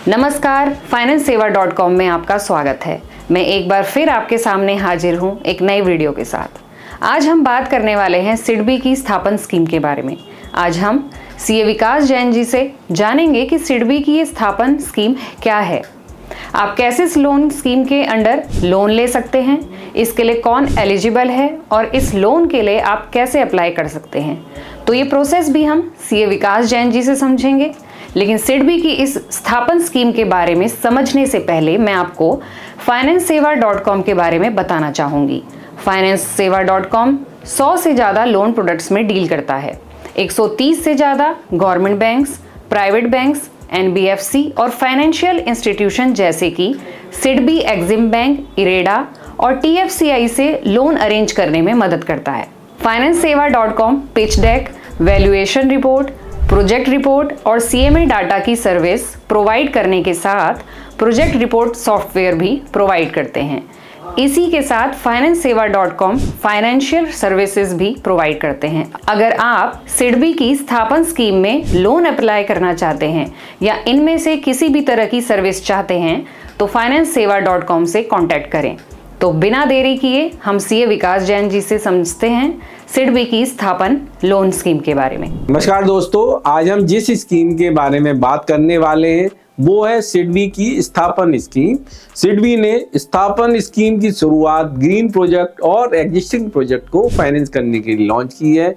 नमस्कार, FinanceSeva.com में आपका स्वागत है। मैं एक बार फिर आपके सामने हाजिर हूं एक नई वीडियो के साथ। आज हम बात करने वाले हैं सिडबी की स्थापन स्कीम के बारे में। आज हम सीए विकास जैन जी से जानेंगे कि सिडबी की ये स्थापन स्कीम क्या है, आप कैसे इस लोन स्कीम के अंडर लोन ले सकते हैं, इसके लिए कौन एलिजिबल है और इस लोन के लिए आप कैसे अप्लाई कर सकते हैं। तो ये प्रोसेस भी हम सीए विकास जैन जी से समझेंगे। लेकिन सिडबी की इस स्थापन स्कीम के बारे में समझने से पहले मैं आपको FinanceSeva.com के बारे में बताना चाहूँगी। FinanceSeva.com 100 से ज़्यादा लोन प्रोडक्ट्स में डील करता है। 130 से ज़्यादा government banks, private banks, NBFC और फाइनेंशियल इंस्टीट्यूशन जैसे कि सिडबी, एक्सिम बैंक, इरेडा और TFCI से लोन अरेंज करने में मदद करता है। FinanceSeva.com pitch deck, valuation report, project report और CMA डाटा की सर्विस प्रोवाइड करने के साथ प्रोजेक्ट रिपोर्ट सॉफ्टवेयर भी प्रोवाइड करते हैं। इसी के साथ FinanceSeva.com फाइनेंशियल सर्विसेज भी प्रोवाइड करते हैं। अगर आप सिडबी की स्थापन स्कीम में लोन अप्लाई करना चाहते हैं या इनमें से किसी भी तरह की सर्विस चाहते हैं तो FinanceSeva.com से कांटेक्ट करें। तो बिना देरी किए हम सीए विकास जैन जी से समझते हैं सिडबी की स्थापन लोन स्कीम के बारे में। नमस्कार दोस्तों, आज हम जिस स्कीम के बारे में बात करने वाले हैं वो है सिडबी की स्थापन स्कीम। सिडबी ने स्थापन स्कीम की शुरुआत ग्रीन प्रोजेक्ट और एग्जिस्टिंग प्रोजेक्ट को फाइनेंस करने के लिए लॉन्च की है।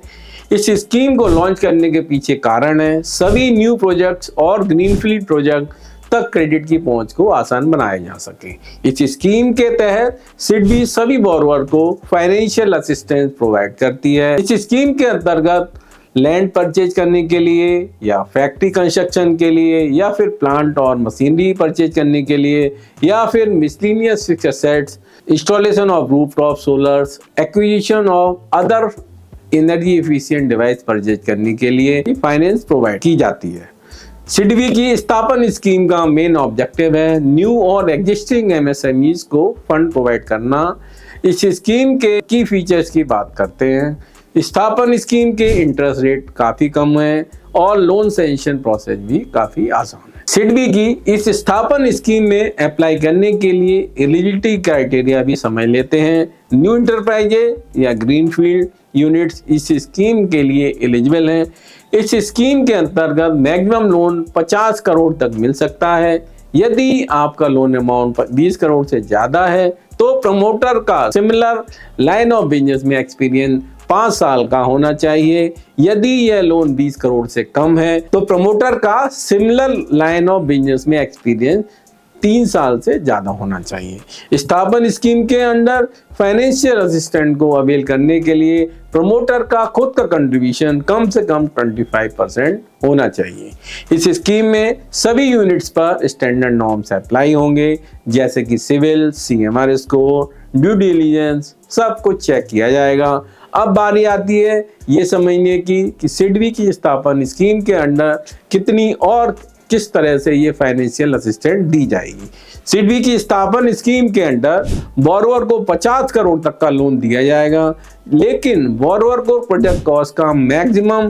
इस स्कीम को लॉन्च करने के पीछे कारण है सभी न्यू प्रोजेक्ट्स और ग्रीनफील्ड प्रोजेक्ट तक क्रेडिट की पहुंच को आसान बनाया जा सके। इस स्कीम के तहत सिडबी सभी बोरोवर को फाइनेंशियल असिस्टेंस प्रोवाइड करती है। इस स्कीम के अंतर्गत लैंड परचेज करने के लिए या फैक्ट्री कंस्ट्रक्शन के लिए या फिर प्लांट और मशीनरी परचेज करने के लिए या फिर miscellaneous fixed assets, installation of rooftop scholars, acquisition of other energy efficient device purchase करने के लिए फाइनेंस प्रोवाइड की जाती है। सिडबी की स्थापन स्कीम का मेन ऑब्जेक्टिव है न्यू और एग्जिस्टिंग MSMEs को फंड प्रोवाइड करना। इस स्कीम के की फीचर्स की बात करते हैं। स्थापन स्कीम के इंटरेस्ट रेट काफी कम है और लोन सैंक्शन प्रोसेस भी काफी आसान है। सिडबी की इस स्थापन स्कीम में अप्लाई करने के लिए एलिजिबिलिटी क्राइटेरिया भी समझ लेते हैं। न्यू इंटरप्राइजेज या ग्रीनफील्ड यूनिट्स इस स्कीम के लिए एलिजिबल हैं। इस स्कीम के अंतर्गत मैक्सिमम लोन 50 करोड़ तक मिल सकता है। यदि आपका लोन अमाउंट 20 करोड़ से ज्यादा है तो प्रमोटर का सिमिलर लाइन ऑफ बिजनेस में एक्सपीरियंस 5 साल का होना चाहिए। यदि यह लोन 20 करोड़ से कम है तो प्रमोटर का सिमिलर लाइन ऑफ बिजनेस में एक्सपीरियंस 3 साल से ज्यादा होना चाहिए। स्थापन स्कीम के अंडर फाइनेंशियल असिस्टेंट को अवेल करने के लिए प्रमोटर का खुद का कंट्रीब्यूशन कम से कम 25% होना चाहिए। इस स्कीम में सभी यूनिट्स पर स्टैंडर्ड नॉर्म्स अप्लाई होंगे, जैसे कि civil, CMR score, due diligence, सब कुछ चेक किया जाएगा। अब बारी आती है ये समझने की कि सिडबी की स्थापन स्कीम के अंडर कितनी और किस तरह से ये फाइनेंशियल असिस्टेंट दी जाएगी। सिडबी की स्थापन स्कीम के अंडर बोरोवर को 50 करोड़ तक का लोन दिया जाएगा, लेकिन बोरोवर को प्रोजेक्ट कॉस्ट का मैक्सिमम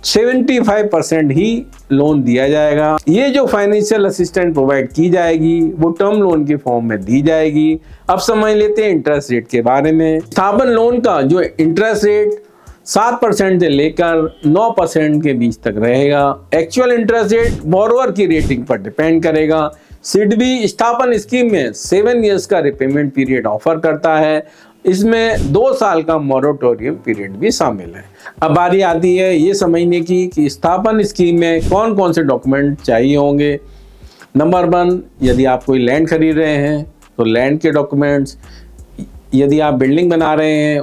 75% ही लोन दिया जाएगा। ये जो फाइनेंशियल असिस्टेंट प्रोवाइड की जाएगी वो टर्म लोन के फॉर्म में दी जाएगी। अब समझ लेते हैं इंटरेस्ट रेट के बारे में। स्थापन लोन का जो इंटरेस्ट रेट 7% से लेकर 9% के बीच तक रहेगा। एक्चुअल इंटरेस्ट रेट बोरोवर की रेटिंग पर डिपेंड करेगा। सिडबी स्थापन स्कीम में 7 इयर्स का रिपेमेंट पीरियड ऑफर करता है। इसमें 2 साल का मोरेटोरियम पीरियड भी शामिल है। अब बारी आती है ये समझने की कि स्थापन स्कीम में कौन कौन से डॉक्यूमेंट चाहिए होंगे। नंबर 1, यदि आप कोई लैंड खरीद रहे हैं तो लैंड के डॉक्यूमेंट्स। यदि आप बिल्डिंग बना रहे हैं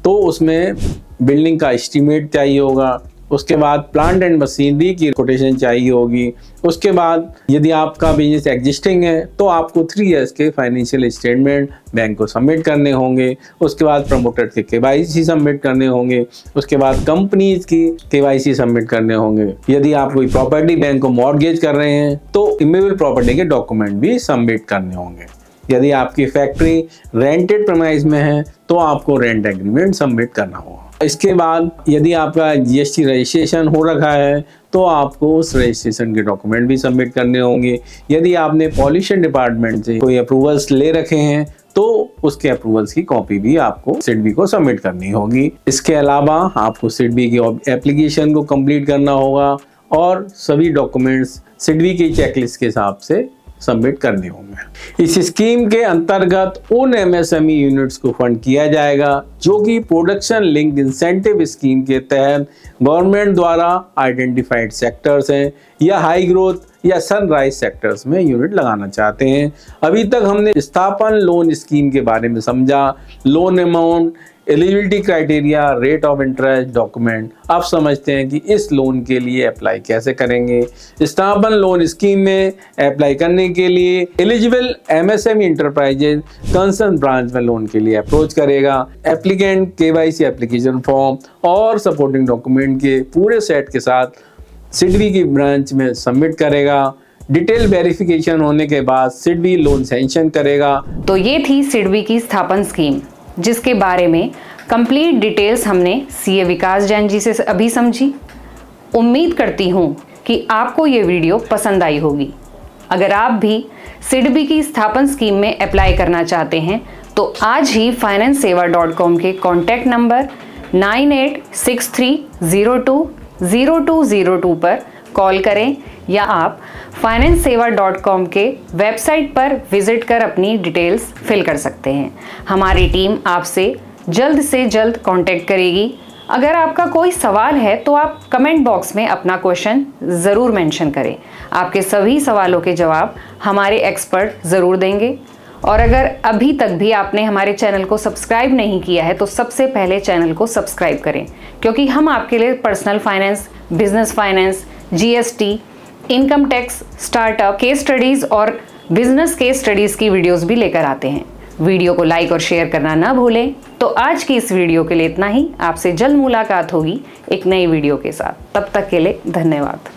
तो उसमें बिल्डिंग का एस्टीमेट चाहिए होगा। उसके बाद प्लांट एंड मशीनरी की कोटेशन चाहिए होगी। उसके बाद यदि आपका बिजनेस एग्जिस्टिंग है तो आपको 3 इयर्स के फाइनेंशियल स्टेटमेंट बैंक को सबमिट करने होंगे। उसके बाद प्रमोटर के KYC सबमिट करने होंगे। उसके बाद कंपनीज की KYC सबमिट करने होंगे। यदि आप कोई प्रॉपर्टी बैंक को मॉर्गेज कर रहे हैं तो इमूवेबल प्रॉपर्टी के डॉक्यूमेंट भी सबमिट करने होंगे। यदि आपकी फैक्ट्री रेंटेड प्रीमाइस में है तो आपको रेंट एग्रीमेंट सबमिट करना होगा। इसके बाद यदि आपका जीएसटी रजिस्ट्रेशन हो रखा है तो आपको उस रजिस्ट्रेशन के डॉक्यूमेंट भी सबमिट करने होंगे। यदि आपने पॉल्यूशन डिपार्टमेंट से कोई अप्रूवल्स ले रखे हैं तो उसके अप्रूवल्स की कॉपी भी आपको सिडबी को सबमिट करनी होगी। इसके अलावा आपको सिडबी की एप्लीकेशन को कंप्लीट करना होगा और सभी डॉक्यूमेंट्स सिडबी की चेकलिस्ट के हिसाब से सबमिट करने होंगे। इस स्कीम के अंतर्गत उन एमएसएमई यूनिट्स को फंड किया जाएगा जो कि प्रोडक्शन लिंक इंसेंटिव स्कीम के तहत गवर्नमेंट द्वारा आइडेंटिफाइड सेक्टर्स हैं या हाई ग्रोथ या सनराइज सेक्टर्स में यूनिट लगाना चाहते हैं। अभी तक हमने स्थापन लोन स्कीम के बारे में समझा, loan amount, eligibility criteria, rate of interest, document. अब समझते हैं कि इस लोन के लिए अप्लाई कैसे करेंगे। स्थापन लोन स्कीम में अप्लाई करने के लिए eligible MSME enterprises concern branch में लोन के लिए अप्रोच करेगा। एप्लीकेंट केवाईसी एप्लीकेशन फॉर्म और सपोर्टिंग डॉक्यूमेंट के पूरे सेट के साथ सिडबी की ब्रांच में सबमिट करेगा। डिटेल वेरिफिकेशन होने के बाद सिडबी लोन सैंक्शन करेगा। तो ये थी सिडबी की स्थापन स्कीम, जिसके बारे में कंप्लीट डिटेल्स हमने सीए विकास जैन जी से अभी समझी। उम्मीद करती हूँ कि आपको ये वीडियो पसंद आई होगी। अगर आप भी सिडबी की स्थापन स्कीम में अप्लाई करना चाहते हैं तो आज ही FinanceSeva.com के कॉन्टैक्ट नंबर 9863020202 पर कॉल करें या आप FinanceSeva.com के वेबसाइट पर विजिट कर अपनी डिटेल्स फिल कर सकते हैं। हमारी टीम आपसे जल्द से जल्द कांटेक्ट करेगी। अगर आपका कोई सवाल है तो आप कमेंट बॉक्स में अपना क्वेश्चन ज़रूर मेंशन करें। आपके सभी सवालों के जवाब हमारे एक्सपर्ट ज़रूर देंगे। और अगर अभी तक भी आपने हमारे चैनल को सब्सक्राइब नहीं किया है तो सबसे पहले चैनल को सब्सक्राइब करें, क्योंकि हम आपके लिए personal finance, business finance, GST, income tax, startup, case studies और बिजनेस केस स्टडीज़ की वीडियोस भी लेकर आते हैं। वीडियो को लाइक और शेयर करना ना भूलें। तो आज की इस वीडियो के लिए इतना ही। आपसे जल्द मुलाकात होगी एक नई वीडियो के साथ। तब तक के लिए धन्यवाद।